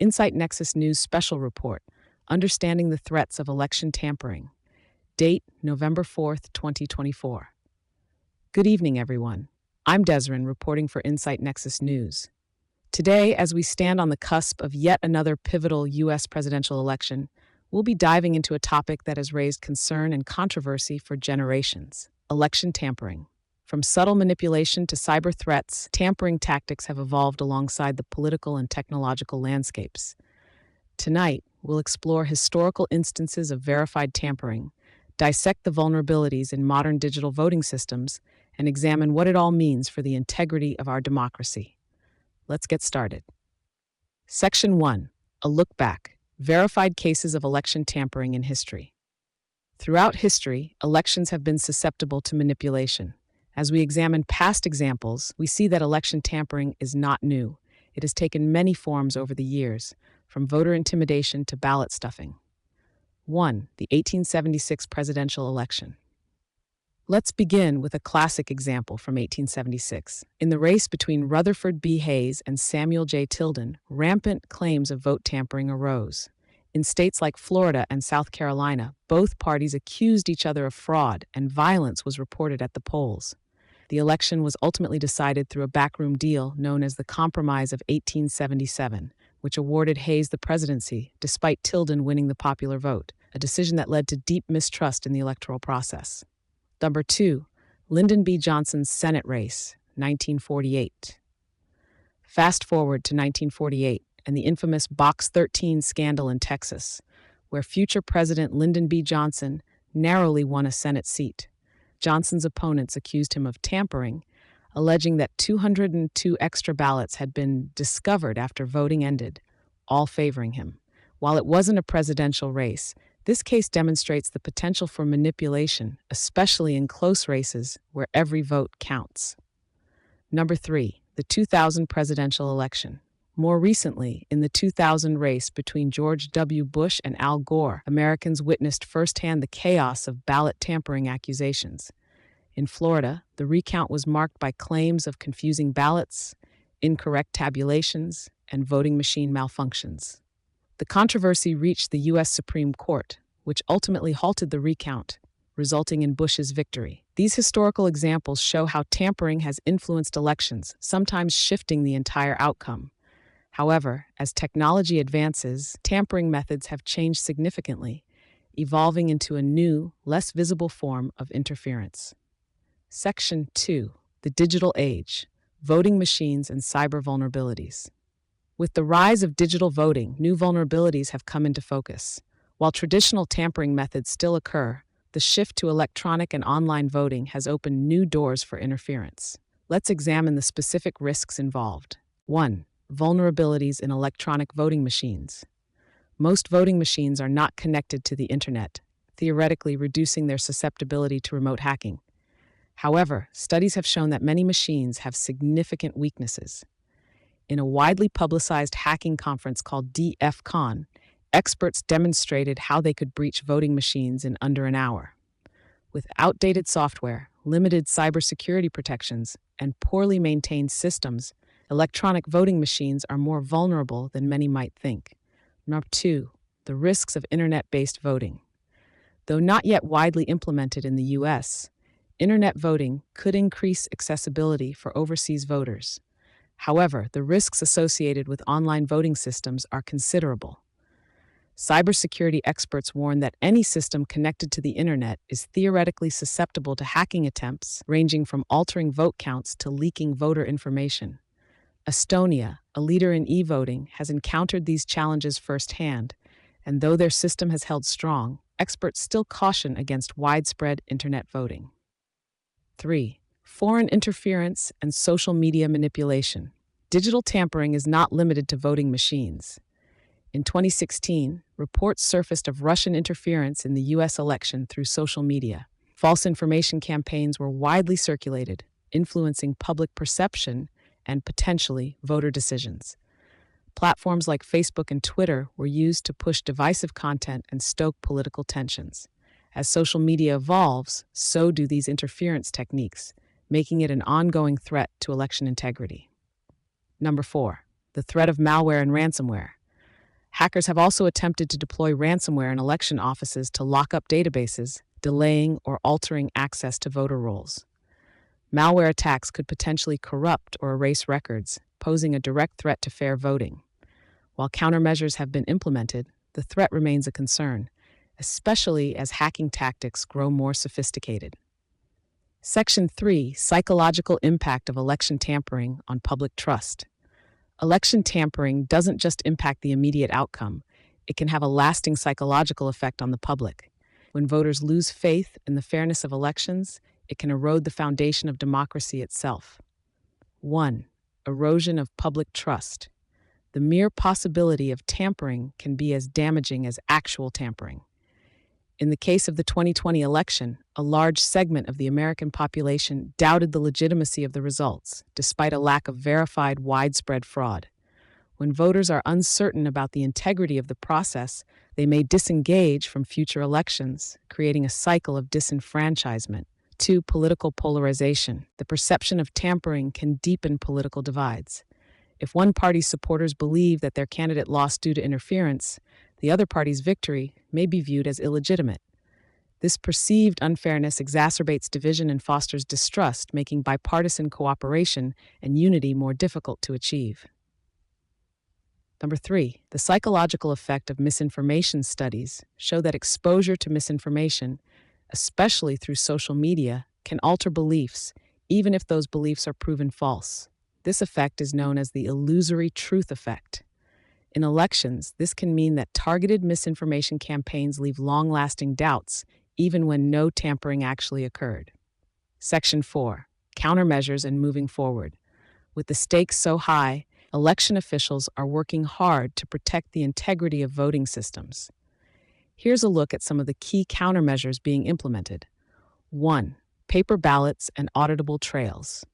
Insight Nexus News Special Report, Understanding the Threats of Election Tampering. Date, November 4th, 2024. Good evening, everyone. I'm Desrin, reporting for Insight Nexus News. Today, as we stand on the cusp of yet another pivotal U.S. presidential election, we'll be diving into a topic that has raised concern and controversy for generations: election tampering. From subtle manipulation to cyber threats, tampering tactics have evolved alongside the political and technological landscapes. Tonight, we'll explore historical instances of verified tampering, dissect the vulnerabilities in modern digital voting systems, and examine what it all means for the integrity of our democracy. Let's get started. Section 1. A look back. Verified cases of election tampering in history. Throughout history, elections have been susceptible to manipulation. As we examine past examples, we see that election tampering is not new. It has taken many forms over the years, from voter intimidation to ballot stuffing. 1. The 1876 presidential election. Let's begin with a classic example from 1876. In the race between Rutherford B. Hayes and Samuel J. Tilden, rampant claims of vote tampering arose. In states like Florida and South Carolina, both parties accused each other of fraud, and violence was reported at the polls. The election was ultimately decided through a backroom deal known as the Compromise of 1877, which awarded Hayes the presidency despite Tilden winning the popular vote, a decision that led to deep mistrust in the electoral process. Number 2. Lyndon B. Johnson's Senate race, 1948. Fast forward to 1948 and the infamous Box 13 scandal in Texas, where future President Lyndon B. Johnson narrowly won a Senate seat. Johnson's opponents accused him of tampering, alleging that 202 extra ballots had been discovered after voting ended, all favoring him. While it wasn't a presidential race, this case demonstrates the potential for manipulation, especially in close races where every vote counts. Number 3. The 2000 presidential election. More recently, in the 2000 race between George W. Bush and Al Gore, Americans witnessed firsthand the chaos of ballot tampering accusations. In Florida, the recount was marked by claims of confusing ballots, incorrect tabulations, and voting machine malfunctions. The controversy reached the U.S. Supreme Court, which ultimately halted the recount, resulting in Bush's victory. These historical examples show how tampering has influenced elections, sometimes shifting the entire outcome. However, as technology advances, tampering methods have changed significantly, evolving into a new, less visible form of interference. Section 2. The Digital Age: Voting Machines and Cyber Vulnerabilities. With the rise of digital voting, new vulnerabilities have come into focus. While traditional tampering methods still occur, the shift to electronic and online voting has opened new doors for interference. Let's examine the specific risks involved. 1. Vulnerabilities in electronic voting machines. Most voting machines are not connected to the internet, theoretically reducing their susceptibility to remote hacking. However, studies have shown that many machines have significant weaknesses. In a widely publicized hacking conference called DEF-CON, experts demonstrated how they could breach voting machines in under an hour. With outdated software, limited cybersecurity protections, and poorly maintained systems, electronic voting machines are more vulnerable than many might think. Number 2. The risks of internet-based voting. Though not yet widely implemented in the U.S., internet voting could increase accessibility for overseas voters. However, the risks associated with online voting systems are considerable. Cybersecurity experts warn that any system connected to the internet is theoretically susceptible to hacking attempts, ranging from altering vote counts to leaking voter information. Estonia, a leader in e-voting, has encountered these challenges firsthand, and though their system has held strong, experts still caution against widespread internet voting. 3. Foreign interference and social media manipulation. Digital tampering is not limited to voting machines. In 2016, reports surfaced of Russian interference in the U.S. election through social media. False information campaigns were widely circulated, influencing public perception and potentially voter decisions. Platforms like Facebook and Twitter were used to push divisive content and stoke political tensions. As social media evolves, so do these interference techniques, making it an ongoing threat to election integrity. Number 4. The threat of malware and ransomware. Hackers have also attempted to deploy ransomware in election offices to lock up databases, delaying or altering access to voter rolls. Malware attacks could potentially corrupt or erase records, posing a direct threat to fair voting. While countermeasures have been implemented, the threat remains a concern, especially as hacking tactics grow more sophisticated. Section 3: Psychological Impact of Election Tampering on Public Trust. Election tampering doesn't just impact the immediate outcome, it can have a lasting psychological effect on the public. When voters lose faith in the fairness of elections, it can erode the foundation of democracy itself. 1. Erosion of public trust. The mere possibility of tampering can be as damaging as actual tampering. In the case of the 2020 election, a large segment of the American population doubted the legitimacy of the results, despite a lack of verified widespread fraud. When voters are uncertain about the integrity of the process, they may disengage from future elections, creating a cycle of disenfranchisement. 2. Political polarization. The perception of tampering can deepen political divides. If one party's supporters believe that their candidate lost due to interference, the other party's victory may be viewed as illegitimate. This perceived unfairness exacerbates division and fosters distrust, making bipartisan cooperation and unity more difficult to achieve. 3. The psychological effect of misinformation. Studies show that exposure to misinformation, especially through social media, can alter beliefs, even if those beliefs are proven false. This effect is known as the illusory truth effect. In elections, this can mean that targeted misinformation campaigns leave long-lasting doubts, even when no tampering actually occurred. Section 4. Countermeasures and moving forward. With the stakes so high, election officials are working hard to protect the integrity of voting systems. Here's a look at some of the key countermeasures being implemented. 1. Paper ballots and auditable trails.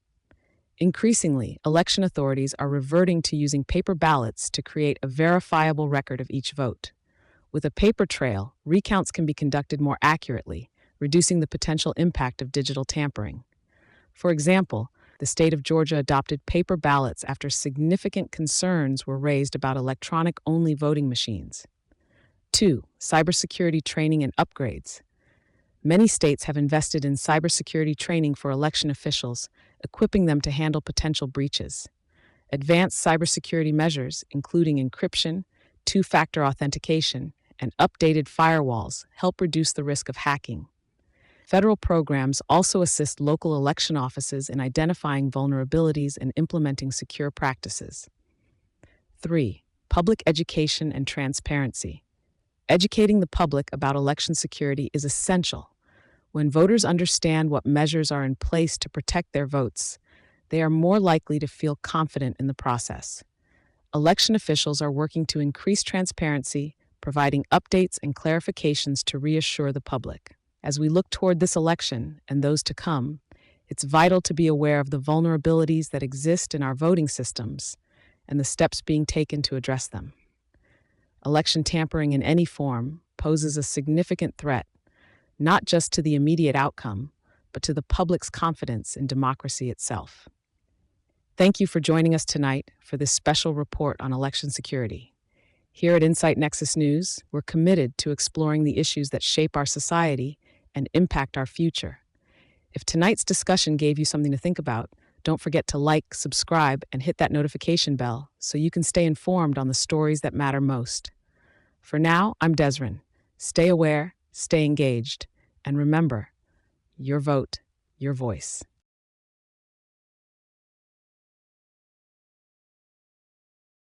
Increasingly, election authorities are reverting to using paper ballots to create a verifiable record of each vote. With a paper trail, recounts can be conducted more accurately, reducing the potential impact of digital tampering. For example, the state of Georgia adopted paper ballots after significant concerns were raised about electronic-only voting machines. 2. Cybersecurity training and upgrades. Many states have invested in cybersecurity training for election officials, equipping them to handle potential breaches. Advanced cybersecurity measures, including encryption, two-factor authentication, and updated firewalls, help reduce the risk of hacking. Federal programs also assist local election offices in identifying vulnerabilities and implementing secure practices. 3. Public education and transparency. Educating the public about election security is essential. When voters understand what measures are in place to protect their votes, they are more likely to feel confident in the process. Election officials are working to increase transparency, providing updates and clarifications to reassure the public. As we look toward this election and those to come, it's vital to be aware of the vulnerabilities that exist in our voting systems and the steps being taken to address them. Election tampering in any form poses a significant threat, not just to the immediate outcome, but to the public's confidence in democracy itself. Thank you for joining us tonight for this special report on election security. Here at Insight Nexus News, we're committed to exploring the issues that shape our society and impact our future. If tonight's discussion gave you something to think about, don't forget to like, subscribe, and hit that notification bell so you can stay informed on the stories that matter most. For now, I'm Desrin. Stay aware, stay engaged, and remember, your vote, your voice.